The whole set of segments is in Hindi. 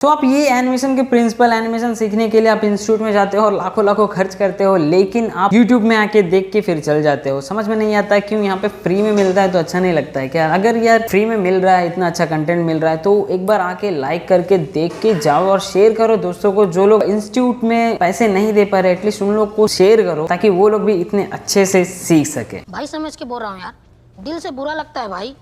तो आप ये एनिमेशन के प्रिंसिपल एनिमेशन सीखने के लिए आप इंस्टीट्यूट में जाते हो और लाखों लाखों खर्च करते हो, लेकिन आप YouTube में आके देख के फिर चल जाते हो। समझ में नहीं आता है क्यों यहाँ पे फ्री में मिल रहा है तो अच्छा नहीं लगता है क्या? अगर यार फ्री में मिल रहा है, इतना अच्छा कंटेंट मिल रहा है, तो एक बार आके लाइक करके देख के जाओ और शेयर करो दोस्तों को। जो लोग इंस्टीट्यूट में पैसे नहीं दे पा रहे, एटलीस्ट उन लोग को शेयर करो ताकि वो लोग भी इतने अच्छे से सीख सके। भाई समझ के बोल रहा हूँ यार, दिल से बुरा लगता है भाई।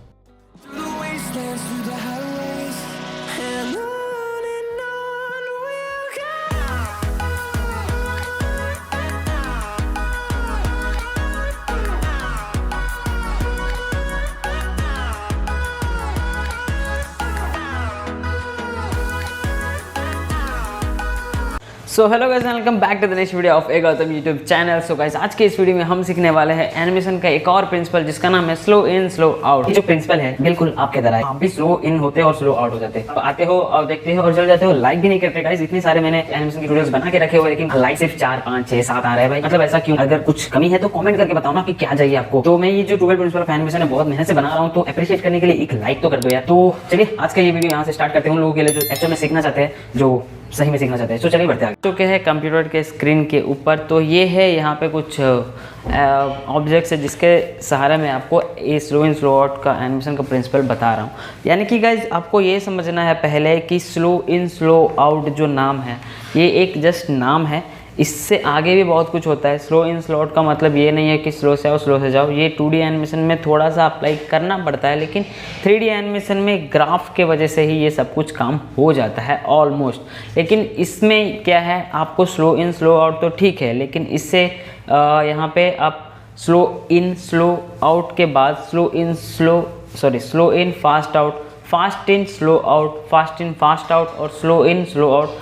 So hello guys, welcome back to the next video of a Gautam YouTube channel. So guys, आज के इस वीडियो में हम सीखने वाले हैं एनिमेशन का एक और प्रिंसिपल जिसका नाम है स्लो इन स्लो आउट। जो प्रिंसिपल है बिल्कुल आपके तरह है, आप भी स्लो इन होते हो और स्लो आउट हो जाते हैं। आते हो और देखते हो और चल जाते हो, लाइक भी नहीं करते गाइस। इतने सारे मैंने एनिमेशन की वीडियोस बना के रखे हुए, लेकिन लाइक सिर्फ 4, 5, 6, 7 आ रहे हैं भाई। मतलब ऐसा क्यों? अगर कुछ कमी है तो कमेंट करके बताओ ना कि क्या चाहिए आपको। तो मैं ये जो 12 प्रिंसिपल ऑफ एनिमेशन है बहुत मेहनत से बना रहा हूँ, तो अप्रिशिएट करने के लिए एक लाइक तो कर दो यार। तो चलिए आज का ये वीडियो यहाँ से स्टार्ट करते हैं उन लोगों के लिए जो एक्चुअल में सीखना चाहते हैं, जो सही में सीखना चाहते हैं। तो चलिए बढ़ते हैं आगे। तो क्या है कंप्यूटर के स्क्रीन के ऊपर, तो ये है यहाँ पे कुछ ऑब्जेक्ट्स है जिसके सहारे मैं आपको ये स्लो इन स्लो आउट का एनिमेशन का प्रिंसिपल बता रहा हूँ। यानी कि गाइज आपको ये समझना है पहले कि स्लो इन स्लो आउट जो नाम है ये एक जस्ट नाम है, इससे आगे भी बहुत कुछ होता है। स्लो इन स्लो आउट का मतलब ये नहीं है कि स्लो से आओ स्लो से जाओ। ये 2D एनिमेशन में थोड़ा सा अप्लाई करना पड़ता है, लेकिन 3D एनिमेशन में ग्राफ के वजह से ही ये सब कुछ काम हो जाता है ऑलमोस्ट। लेकिन इसमें क्या है, आपको स्लो इन स्लो आउट तो ठीक है, लेकिन इससे यहाँ पे आप स्लो इन स्लो आउट के बाद slow in fast out, fast in slow out, fast in fast out और स्लो इन स्लो आउट।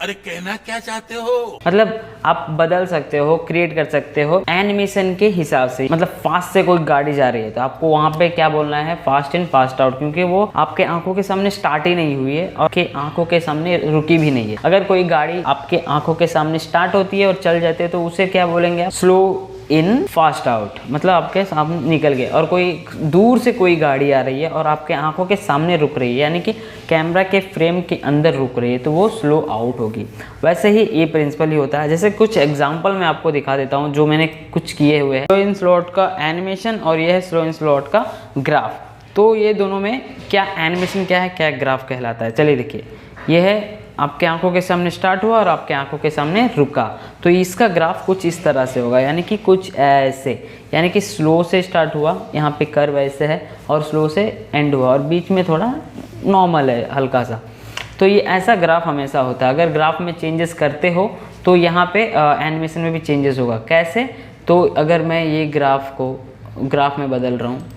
अरे कहना क्या चाहते हो? मतलब आप बदल सकते हो, क्रिएट कर सकते हो एनिमेशन के हिसाब से। मतलब फास्ट से कोई गाड़ी जा रही है तो आपको वहां पे क्या बोलना है, फास्ट इन फास्ट आउट, क्योंकि वो आपके आंखों के सामने स्टार्ट ही नहीं हुई है और आपके आंखों के सामने रुकी भी नहीं है। अगर कोई गाड़ी आपके आंखों के सामने स्टार्ट होती है और चल जाती है तो उसे क्या बोलेंगे आप, स्लो इन फास्ट आउट। मतलब आपके सामने निकल गए और कोई दूर से कोई गाड़ी आ रही है और आपके आंखों के सामने रुक रही है, यानी कि कैमरा के फ्रेम के अंदर रुक रही है, तो वो स्लो आउट होगी। वैसे ही ये प्रिंसिपल ही होता है। जैसे कुछ एग्जांपल मैं आपको दिखा देता हूँ जो मैंने कुछ किए हुए हैं। स्लो इन स्लो आउट का एनिमेशन और ये है स्लो इन स्लो आउट का ग्राफ। तो ये दोनों में क्या एनिमेशन क्या है, क्या ग्राफ कहलाता है, चलिए देखिए। ये है आपके आंखों के सामने स्टार्ट हुआ और आपके आंखों के सामने रुका, तो इसका ग्राफ कुछ इस तरह से होगा, यानी कि कुछ ऐसे। यानी कि स्लो से स्टार्ट हुआ, यहाँ पे कर्व ऐसे है, और स्लो से एंड हुआ और बीच में थोड़ा नॉर्मल है हल्का सा। तो ये ऐसा ग्राफ हमेशा होता है। अगर ग्राफ में चेंजेस करते हो तो यहाँ पे एनिमेशन में भी चेंजेस होगा। कैसे? तो अगर मैं ये ग्राफ को ग्राफ में बदल रहा हूँ,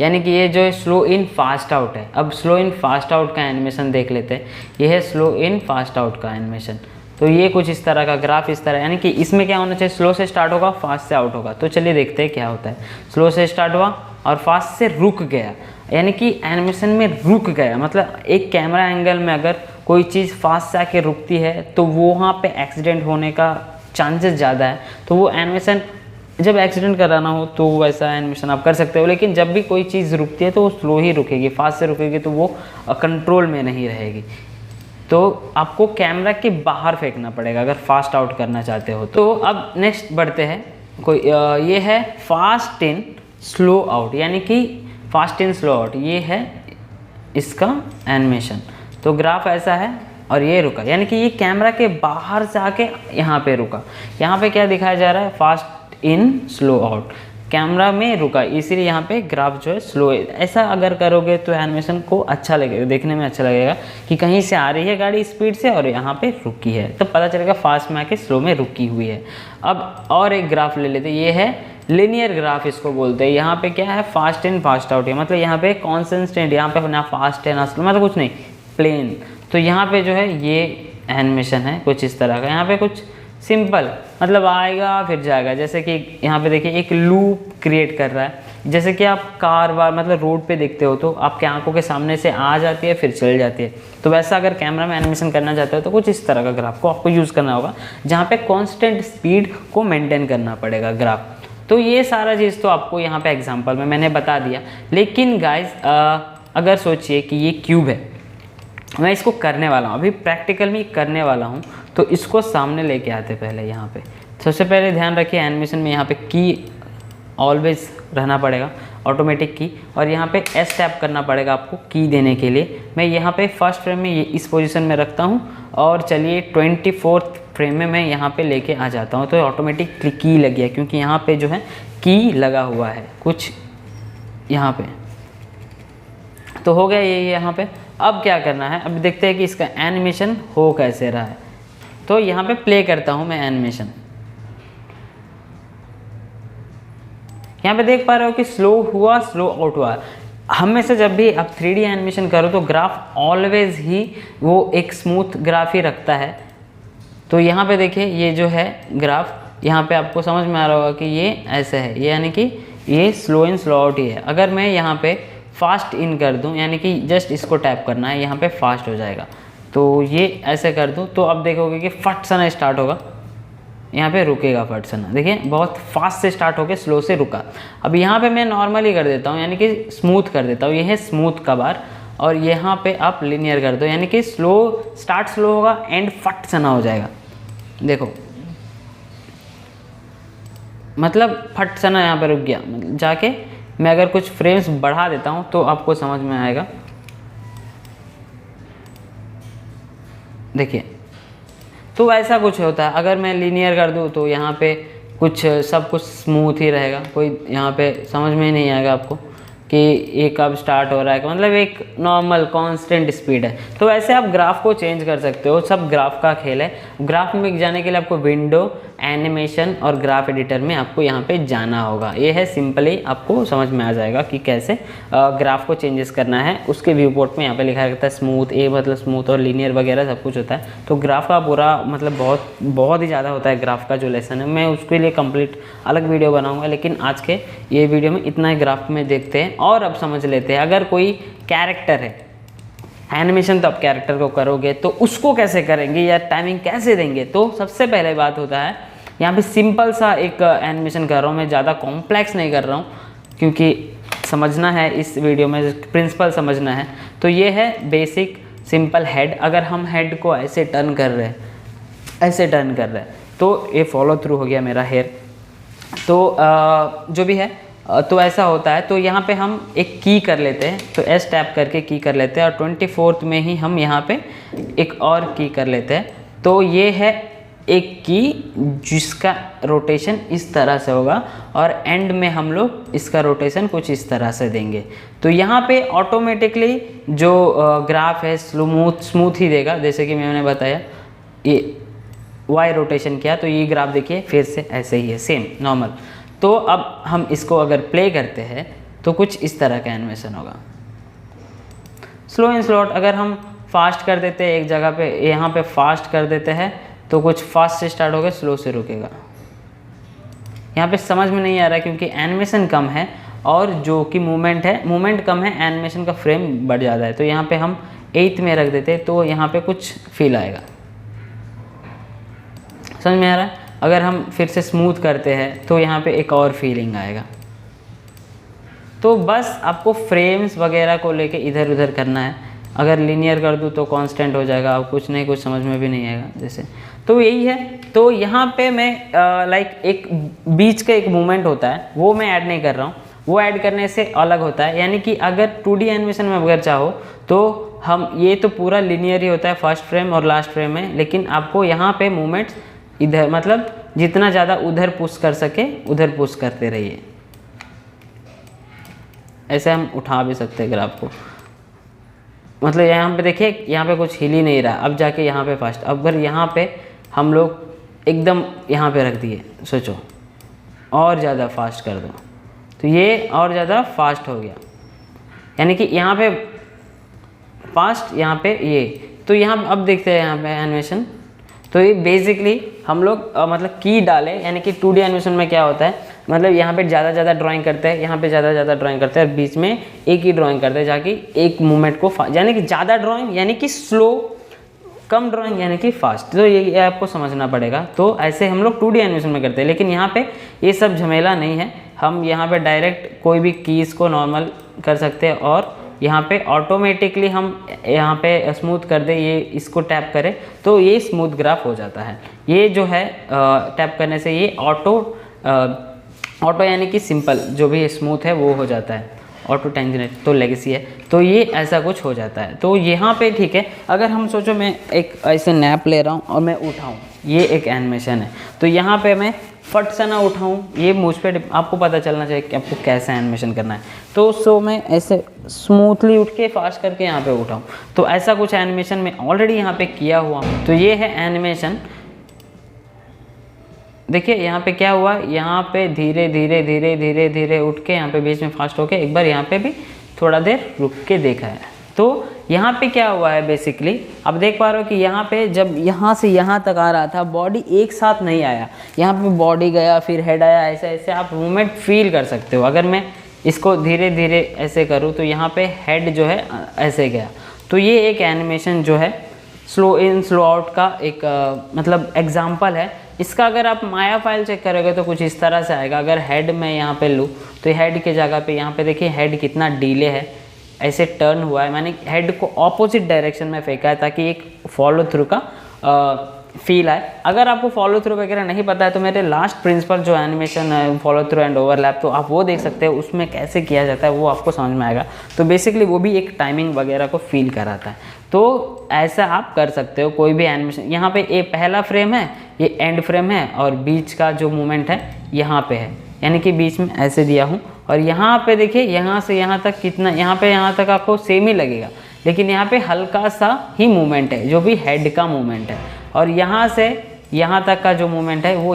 यानी कि ये जो है स्लो इन फास्ट आउट है। अब स्लो इन फास्ट आउट का एनिमेशन देख लेते हैं। ये है स्लो इन फास्ट आउट का एनिमेशन। तो ये कुछ इस तरह का ग्राफ, इस तरह, यानी कि इसमें क्या होना चाहिए, स्लो से स्टार्ट होगा, फास्ट से आउट होगा। तो चलिए देखते हैं क्या होता है। स्लो से स्टार्ट हुआ और फास्ट से रुक गया, यानी कि एनिमेशन में रुक गया। मतलब एक कैमरा एंगल में अगर कोई चीज़ फास्ट से आके रुकती है तो वहाँ पे एक्सीडेंट होने का चांसेस ज़्यादा है। तो वो एनिमेशन जब एक्सीडेंट कराना हो तो वैसा एनिमेशन आप कर सकते हो, लेकिन जब भी कोई चीज़ रुकती है तो वो स्लो ही रुकेगी। फास्ट से रुकेगी तो वो कंट्रोल में नहीं रहेगी। तो आपको कैमरा के बाहर फेंकना पड़ेगा अगर फास्ट आउट करना चाहते हो। तो अब नेक्स्ट बढ़ते हैं। कोई ये है फास्ट इन स्लो आउट, यानी कि फास्ट इन स्लो आउट, ये है इसका एनिमेशन। तो ग्राफ ऐसा है और ये रुका, यानी कि ये कैमरा के बाहर से आके यहाँ पे रुका। यहाँ पे क्या दिखाया जा रहा है, fast in slow out, camera में रुका, इसीलिए यहाँ पे ग्राफ जो है स्लो है। ऐसा अगर करोगे तो एनिमेशन को अच्छा लगेगा, देखने में अच्छा लगेगा कि कहीं से आ रही है गाड़ी स्पीड से और यहाँ पे रुकी है, तो पता चलेगा फास्ट में आके स्लो में रुकी हुई है। अब और एक ग्राफ ले लेते, ये है लिनियर ग्राफ इसको बोलते हैं। यहाँ पे क्या है, फास्ट इन फास्ट आउट है, मतलब यहाँ पे कॉन्स्टेंट, यहाँ पे ना फास्ट है ना स्लो, मतलब कुछ नहीं, प्लेन। तो यहाँ पे जो है ये एनिमेशन है कुछ इस तरह का। यहाँ पे कुछ सिंपल, मतलब आएगा फिर जाएगा। जैसे कि यहाँ पे देखिए एक लूप क्रिएट कर रहा है। जैसे कि आप कार वार मतलब रोड पे देखते हो तो आपके आंखों के सामने से आ जाती है फिर चल जाती है। तो वैसा अगर कैमरा में एनिमेशन करना चाहते हो तो कुछ इस तरह का ग्राफ को आपको यूज़ करना होगा, जहाँ पे कांस्टेंट स्पीड को मेंटेन करना पड़ेगा ग्राफ। तो ये सारा चीज़ तो आपको यहाँ पे एग्जांपल में मैंने बता दिया। लेकिन गाइस अगर सोचिए कि ये क्यूब है, मैं इसको करने वाला हूँ, अभी प्रैक्टिकल में करने वाला हूँ। तो इसको सामने लेके आते पहले यहाँ पे। सबसे पहले ध्यान रखिए एनिमेशन में यहाँ पे की ऑलवेज रहना पड़ेगा, ऑटोमेटिक की, और यहाँ पे एस टैप करना पड़ेगा आपको की देने के लिए। मैं यहाँ पे फर्स्ट फ्रेम में ये इस पोजीशन में रखता हूँ और चलिए 24th फ्रेम में मैं यहाँ पे लेके आ जाता हूँ। तो ऑटोमेटिक की लग गया क्योंकि यहाँ पे जो है की लगा हुआ है कुछ यहाँ पे। तो हो गया ये यहाँ पे। अब क्या करना है, अब देखते हैं कि इसका एनिमेशन हो कैसे रहा है। तो यहाँ पे प्ले करता हूँ मैं एनिमेशन। यहाँ पे देख पा रहे हो कि स्लो हुआ, स्लो आउट हुआ। हमेशा जब भी आप 3D एनिमेशन करो तो ग्राफ ऑलवेज ही वो एक स्मूथ ग्राफ ही रखता है। तो यहाँ पे देखिए ये जो है ग्राफ, यहाँ पे आपको समझ में आ रहा होगा कि ये ऐसे है, ये यानी कि ये स्लो इन स्लो आउट ही है। अगर मैं यहाँ पे फास्ट इन कर दूँ, यानी कि जस्ट इसको टैप करना है, यहाँ पे फास्ट हो जाएगा। तो ये ऐसे कर दूँ तो अब देखोगे कि फट सना स्टार्ट होगा, यहाँ पे रुकेगा फट सना। देखिए बहुत फास्ट से स्टार्ट होके स्लो से रुका। अब यहाँ पे मैं नॉर्मली कर देता हूँ, यानी कि स्मूथ कर देता हूँ। ये है स्मूथ का बार, और यहाँ पे आप लिनियर कर दो, यानी कि स्लो स्टार्ट स्लो होगा एंड फट सना हो जाएगा। देखो मतलब फट सना यहाँ पे रुक गया। जाके मैं अगर कुछ फ्रेम्स बढ़ा देता हूँ तो आपको समझ में आएगा। देखिए तो ऐसा कुछ होता है। अगर मैं लीनियर कर दूँ तो यहाँ पे कुछ सब कुछ स्मूथ ही रहेगा, कोई यहाँ पे समझ में ही नहीं आएगा आपको कि ये कब स्टार्ट हो रहा है। मतलब एक नॉर्मल कांस्टेंट स्पीड है। तो ऐसे आप ग्राफ को चेंज कर सकते हो, सब ग्राफ का खेल है। ग्राफ में जाने के लिए आपको विंडो, एनिमेशन और ग्राफ एडिटर में आपको यहाँ पे जाना होगा। ये है सिंपली, आपको समझ में आ जाएगा कि कैसे ग्राफ को चेंजेस करना है। उसके व्यू पोर्ट में यहाँ पे लिखा रहता है स्मूथ, ए मतलब स्मूथ और लीनियर वगैरह सब कुछ होता है। तो ग्राफ का पूरा मतलब बहुत ही ज़्यादा होता है ग्राफ का जो लेसन है। मैं उसके लिए कंप्लीट अलग वीडियो बनाऊँगा, लेकिन आज के ये वीडियो में इतना ही ग्राफ में देखते हैं और अब समझ लेते हैं। अगर कोई कैरेक्टर है, एनिमेशन तो आप कैरेक्टर को करोगे तो उसको कैसे करेंगे या टाइमिंग कैसे देंगे। तो सबसे पहले बात होता है, यहाँ पे सिंपल सा एक एनिमेशन कर रहा हूँ मैं, ज़्यादा कॉम्प्लेक्स नहीं कर रहा हूँ क्योंकि समझना है इस वीडियो में, प्रिंसिपल समझना है। तो ये है बेसिक सिंपल हेड। अगर हम हेड को ऐसे टर्न कर रहे हैं, ऐसे टर्न कर रहे हैं, तो ये फॉलो थ्रू हो गया मेरा हेयर। तो जो भी है तो ऐसा होता है। तो यहाँ पे हम एक की कर लेते हैं, तो एस टैप करके की कर लेते हैं, और 24th में ही हम यहाँ पे एक और की कर लेते हैं। तो ये है एक की जिसका रोटेशन इस तरह से होगा, और एंड में हम लोग इसका रोटेशन कुछ इस तरह से देंगे। तो यहाँ पे ऑटोमेटिकली जो ग्राफ है स्मूथ ही देगा। जैसे कि मैंने बताया ये वाई रोटेशन किया तो ये ग्राफ देखिए फिर से ऐसे ही है, सेम नॉर्मल। तो अब हम इसको अगर प्ले करते हैं तो कुछ इस तरह का एनिमेशन होगा, स्लो इन स्लो आउट। अगर हम फास्ट कर देते हैं एक जगह पे, यहाँ पे फास्ट कर देते हैं तो कुछ फास्ट से स्टार्ट होगा, स्लो से रुकेगा। यहाँ पे समझ में नहीं आ रहा है क्योंकि एनिमेशन कम है और जो कि मूवमेंट है, मूवमेंट कम है, एनिमेशन का फ्रेम बढ़ जाता है। तो यहाँ पे हम 8th में रख देते तो यहाँ पे कुछ फील आएगा। समझ में आ रहा है। अगर हम फिर से स्मूथ करते हैं तो यहाँ पे एक और फीलिंग आएगा। तो बस आपको फ्रेम्स वगैरह को लेके इधर उधर करना है। अगर लीनियर कर दूँ तो कांस्टेंट हो जाएगा, अब कुछ नहीं, कुछ समझ में भी नहीं आएगा जैसे। तो यही है। तो यहाँ पे मैं लाइक एक बीच का एक मूवमेंट होता है वो मैं ऐड नहीं कर रहा हूँ, वो ऐड करने से अलग होता है। यानी कि अगर 2D एनिमेशन में अगर चाहो तो हम ये तो पूरा लीनियर ही होता है फर्स्ट फ्रेम और लास्ट फ्रेम में, लेकिन आपको यहाँ पे मूवमेंट्स इधर मतलब जितना ज़्यादा उधर पुश कर सके उधर पुश करते रहिए। ऐसे हम उठा भी सकते हैं ग्राफ को। मतलब यहाँ पे देखिए, यहाँ पे कुछ हिल ही नहीं रहा। अब जाके यहाँ पे फास्ट, अब अगर यहाँ पे हम लोग एकदम यहाँ पे रख दिए, सोचो और ज़्यादा फास्ट कर दो तो ये और ज़्यादा फास्ट हो गया। यानी कि यहाँ पे फास्ट, यहाँ पे ये। तो यहाँ अब देखते हैं यहाँ पे एनिमेशन। तो ये बेसिकली हम लोग मतलब की डाले, यानी कि 2D एनिमेशन में क्या होता है, मतलब यहाँ पे ज़्यादा ड्राइंग करते हैं, यहाँ पे ज़्यादा ड्राइंग करते हैं और बीच में एक ही ड्राइंग करते हैं जाके एक मूवमेंट को यानी कि ज़्यादा ड्राइंग यानी कि स्लो, कम ड्राइंग यानी कि फास्ट। तो ये आपको समझना पड़ेगा। तो ऐसे हम लोग 2D एनिमेशन में करते हैं, लेकिन यहाँ पे ये सब झमेला नहीं है। हम यहाँ पे डायरेक्ट कोई भी कीज़ को नॉर्मल कर सकते हैं और यहाँ पे ऑटोमेटिकली हम यहाँ पे स्मूथ कर दे, ये इसको टैप करें तो ये स्मूथ ग्राफ हो जाता है। ये जो है टैप करने से ये ऑटो यानी कि सिंपल जो भी स्मूथ है वो हो जाता है, ऑटो टेंजेंट तो लेगेसी है, तो ये ऐसा कुछ हो जाता है। तो यहाँ पे ठीक है, अगर हम सोचो मैं एक ऐसे नैप ले रहा हूँ और मैं उठाऊँ, ये एक एनिमेशन है, तो यहाँ पे मैं फट से ना उठाऊँ, ये मुझ पे आपको पता चलना चाहिए कि आपको कैसा एनिमेशन करना है। तो सो मैं ऐसे स्मूथली उठ के फास्ट करके यहाँ पे उठाऊँ, तो ऐसा कुछ एनिमेशन मैं ऑलरेडी यहाँ पे किया हुआ हूँ। तो ये है एनिमेशन। देखिए यहाँ पे क्या हुआ, यहाँ पे धीरे धीरे धीरे धीरे धीरे उठ के यहाँ पे बीच में फास्ट होके एक बार यहाँ पे भी थोड़ा देर रुक के देखा है। तो यहाँ पे क्या हुआ है बेसिकली, अब देख पा रहे हो कि यहाँ पे जब यहाँ से यहाँ तक आ रहा था बॉडी एक साथ नहीं आया, यहाँ पे बॉडी गया फिर हेड आया, ऐसे ऐसे आप मूवमेंट फील कर सकते हो। अगर मैं इसको धीरे धीरे ऐसे करूँ तो यहाँ पे हेड जो है ऐसे गया। तो ये एक एनिमेशन जो है स्लो इन स्लो आउट का एक मतलब एग्जाम्पल है। इसका अगर आप माया फाइल चेक करोगे तो कुछ इस तरह से आएगा। अगर हेड मैं यहाँ पे लूँ तो हेड के जगह पे यहाँ पे देखिए हेड कितना डीले है, ऐसे टर्न हुआ है, मैंने हेड को ऑपोजिट डायरेक्शन में फेंका है ताकि एक फॉलो थ्रू का फील आए। अगर आपको फॉलो थ्रू वगैरह नहीं पता है तो मेरे लास्ट प्रिंसिपल जो एनिमेशन है फॉलो थ्रू एंड ओवरलैप, तो आप वो देख सकते हो, उसमें कैसे किया जाता है वो आपको समझ में आएगा। तो बेसिकली वो भी एक टाइमिंग वगैरह को फील कराता है। तो ऐसा आप कर सकते हो कोई भी एनिमेशन। यहाँ पे ये पहला फ्रेम है, ये एंड फ्रेम है और बीच का जो मूवमेंट है यहाँ पे है, यानी कि बीच में ऐसे दिया हूँ। और यहाँ पे देखिए यहाँ से यहाँ तक कितना, यहाँ पे यहाँ तक आपको सेम ही लगेगा, लेकिन यहाँ पे हल्का सा ही मूवमेंट है जो भी हेड का मूवमेंट है। और यहाँ से यहाँ तक का जो मूवमेंट है वो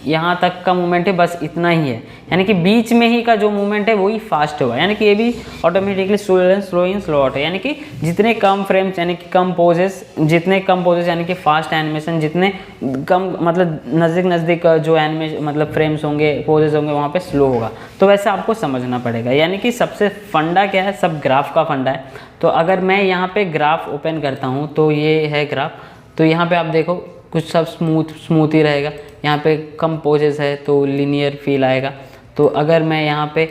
यहाँ तक का मूवमेंट है, बस इतना ही है, यानी कि बीच में ही का जो मूवमेंट है वही फास्ट होगा। यानी कि ये भी automatically slow in slow out है, यानी कि जितने कम फ्रेम्स यानी कि कम पोजेस, जितने कम पोजेस यानी कि फास्ट एनिमेशन, जितने कम मतलब नज़दीक जो एनिमेशन मतलब फ्रेम्स होंगे पोजेस होंगे वहाँ पे स्लो होगा। तो वैसे आपको समझना पड़ेगा। यानी कि सबसे फंडा क्या है, सब ग्राफ का फंडा है। तो अगर मैं यहाँ पे ग्राफ ओपन करता हूँ तो ये है ग्राफ, तो यहाँ पे आप देखो कुछ सब स्मूथ ही रहेगा। यहाँ पे कम पोजेस है तो लीनियर फील आएगा। तो अगर मैं यहाँ पे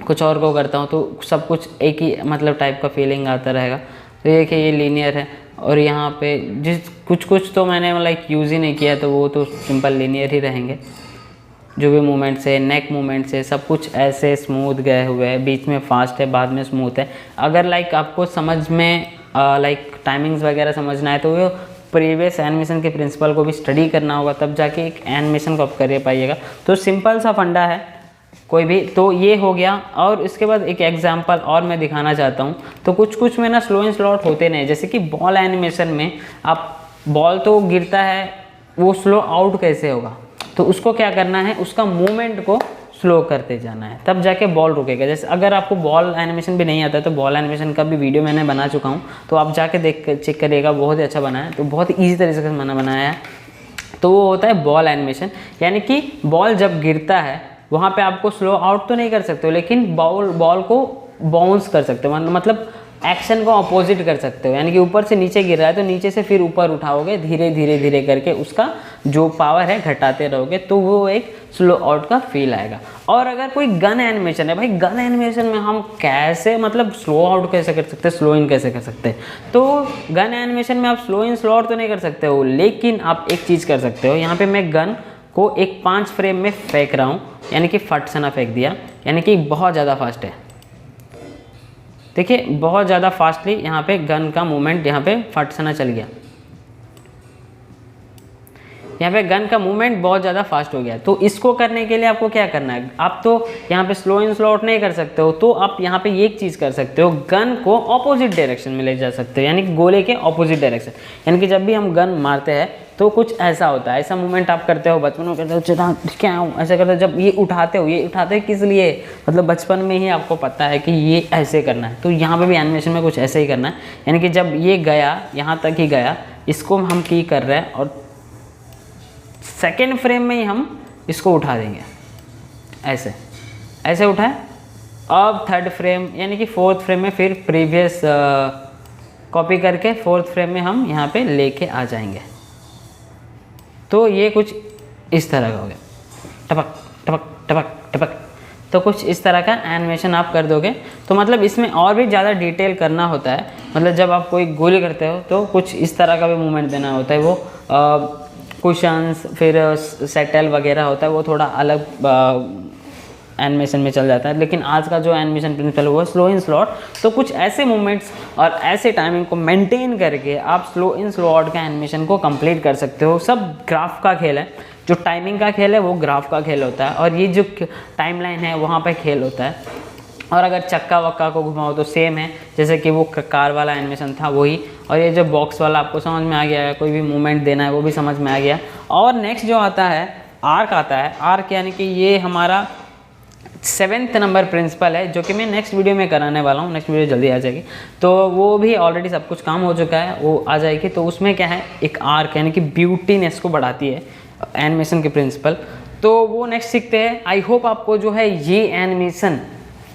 कुछ और को करता हूँ तो सब कुछ एक ही मतलब टाइप का फीलिंग आता रहेगा। तो ये कि ये लीनियर है। और यहाँ पे जिस कुछ तो मैंने मतलब यूज़ ही नहीं किया, तो वो तो सिंपल लीनियर ही रहेंगे। जो भी मूवमेंट्स है, नेक मूवमेंट्स है, सब कुछ ऐसे स्मूथ गए हुए हैं, बीच में फास्ट है, बाद में स्मूथ है। अगर लाइक आपको समझ में लाइक टाइमिंग्स वगैरह समझना है तो वो प्रीवियस एनिमेशन के प्रिंसिपल को भी स्टडी करना होगा, तब जाके एक एनिमेशन को आप कर पाइएगा। तो सिंपल सा फंडा है कोई भी। तो ये हो गया। और इसके बाद एक एग्जांपल और मैं दिखाना चाहता हूँ। तो कुछ में ना स्लो इन स्लो आउट होते नहीं, जैसे कि बॉल एनिमेशन में आप बॉल तो गिरता है, वो स्लो आउट कैसे होगा, तो उसको क्या करना है, उसका मूवमेंट को स्लो करते जाना है, तब जाके बॉल रुकेगा। जैसे अगर आपको बॉल एनिमेशन भी नहीं आता है तो बॉल एनिमेशन का भी वीडियो मैंने बना चुका हूँ, तो आप जाके देख चेक करिएगा, बहुत ही अच्छा बना है। तो बहुत ईजी तरीके से मैंने बनाया है। तो वो होता है बॉल एनिमेशन, यानी कि बॉल जब गिरता है वहाँ पे आपको स्लो आउट तो नहीं कर सकते हो, लेकिन बॉल को बाउंस कर सकते हो, मतलब एक्शन को अपोजिट कर सकते हो। यानी कि ऊपर से नीचे गिर रहा है तो नीचे से फिर ऊपर उठाओगे, धीरे धीरे धीरे करके उसका जो पावर है घटाते रहोगे, तो वो एक स्लो आउट का फील आएगा। और अगर कोई गन एनिमेशन है, भाई गन एनिमेशन में हम कैसे मतलब स्लो आउट कैसे कर सकते हैं, स्लो इन कैसे कर सकते हैं। तो गन एनिमेशन में आप स्लो इन स्लो आउट तो नहीं कर सकते हो, लेकिन आप एक चीज़ कर सकते हो। यहाँ पे मैं गन को एक 5 फ्रेम में फेंक रहा हूँ, यानी कि फट से ना फेंक दिया, यानी कि बहुत ज़्यादा फास्ट है। देखिए बहुत ज़्यादा फास्टली यहाँ पे गन का मूवमेंट यहाँ पे फट से ना चल गया, यहाँ पे गन का मूवमेंट बहुत ज़्यादा फास्ट हो गया। तो इसको करने के लिए आपको क्या करना है, आप तो यहाँ पे स्लो इन स्लो आउट नहीं कर सकते हो, तो आप यहाँ पे एक चीज़ कर सकते हो, गन को ऑपोजिट डायरेक्शन में ले जा सकते हो, यानी कि गोले के ऑपोजिट डायरेक्शन। यानी कि जब भी हम गन मारते हैं तो कुछ ऐसा होता है, ऐसा मूवमेंट आप करते हो, बचपन में करते हो, चला क्या हूँ ऐसा करते हो। जब ये उठाते हो, ये उठाते किस लिए, मतलब बचपन में ही आपको पता है कि ये ऐसे करना है। तो यहाँ पे भी एनिमेशन में कुछ ऐसे ही करना है, यानी कि जब ये गया यहाँ तक ही गया, इसको हम की कर रहे हैं और सेकेंड फ्रेम में ही हम इसको उठा देंगे, ऐसे ऐसे उठाए। अब थर्ड फ्रेम यानी कि फोर्थ फ्रेम में फिर प्रीवियस कॉपी करके फोर्थ फ्रेम में हम यहाँ पे लेके आ जाएंगे। तो ये कुछ इस तरह का हो गया, टपक टपक टपक टपक। तो कुछ इस तरह का एनिमेशन आप कर दोगे। तो मतलब इसमें और भी ज़्यादा डिटेल करना होता है, मतलब जब आप कोई गोली करते हो तो कुछ इस तरह का भी मूवमेंट देना होता है। वो कुशंस फिर सेटल वगैरह होता है, वो थोड़ा अलग एनिमेशन में चल जाता है। लेकिन आज का जो एनिमेशन प्रिंसिपल है वो स्लो इन स्लो आउट। तो कुछ ऐसे मूवमेंट्स और ऐसे टाइमिंग को मेंटेन करके आप स्लो इन स्लो आउट का एनिमेशन को कंप्लीट कर सकते हो। सब ग्राफ का खेल है, जो टाइमिंग का खेल है वो ग्राफ का खेल होता है, और ये जो टाइमलाइन है वहाँ पे खेल होता है। और अगर चक्का वक्का को घुमाओ तो सेम है, जैसे कि वो कार वाला एनिमेशन था वही। और ये जो बॉक्स वाला आपको समझ में आ गया है, कोई भी मूवमेंट देना है वो भी समझ में आ गया। और नेक्स्ट जो आता है आर्क आता है। आर्क यानी कि ये हमारा 7th नंबर प्रिंसिपल है, जो कि मैं नेक्स्ट वीडियो में कराने वाला हूँ। नेक्स्ट वीडियो जल्दी आ जाएगी, तो वो भी ऑलरेडी सब कुछ काम हो चुका है, वो आ जाएगी। तो उसमें क्या है, एक आर्क यानी कि ब्यूटीनेस को बढ़ाती है एनिमेशन के प्रिंसिपल, तो वो नेक्स्ट सीखते हैं। आई होप आपको जो है ये एनिमेशन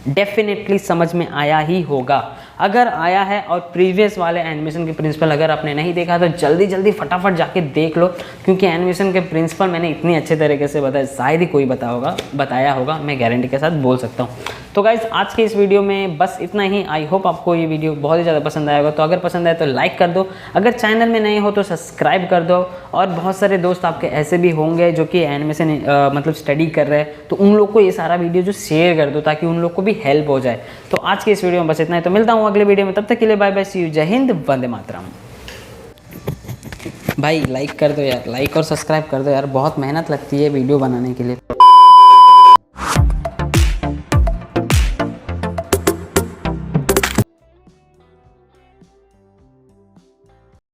डेफिनेटली समझ में आया ही होगा। अगर आया है और प्रीवियस वाले एनिमेशन के प्रिंसिपल अगर आपने नहीं देखा तो जल्दी जल्दी फटाफट जाके देख लो, क्योंकि एनिमेशन के प्रिंसिपल मैंने इतनी अच्छे तरीके से बताया, शायद ही कोई बताया होगा, मैं गारंटी के साथ बोल सकता हूँ। तो गाइज आज के इस वीडियो में बस इतना ही। आई होप आपको ये वीडियो बहुत ही ज़्यादा पसंद आया होगा। तो अगर पसंद आए तो लाइक कर दो, अगर चैनल में नए हो तो सब्सक्राइब कर दो। और बहुत सारे दोस्त आपके ऐसे भी होंगे जो कि एनिमेशन मतलब स्टडी कर रहे हैं, तो उन लोग को ये सारा वीडियो जो शेयर कर दो, ताकि उन लोग को भी हेल्प हो जाए। तो आज के इस वीडियो में बस इतना ही, तो मिलता हूँ अगले वीडियो में। तब तक के लिए बाय बाय, सी यू, जय हिंद, वंदे मातरम। भाई लाइक कर दो यार, लाइक और सब्सक्राइब कर दो यार, बहुत मेहनत लगती है वीडियो बनाने के लिए।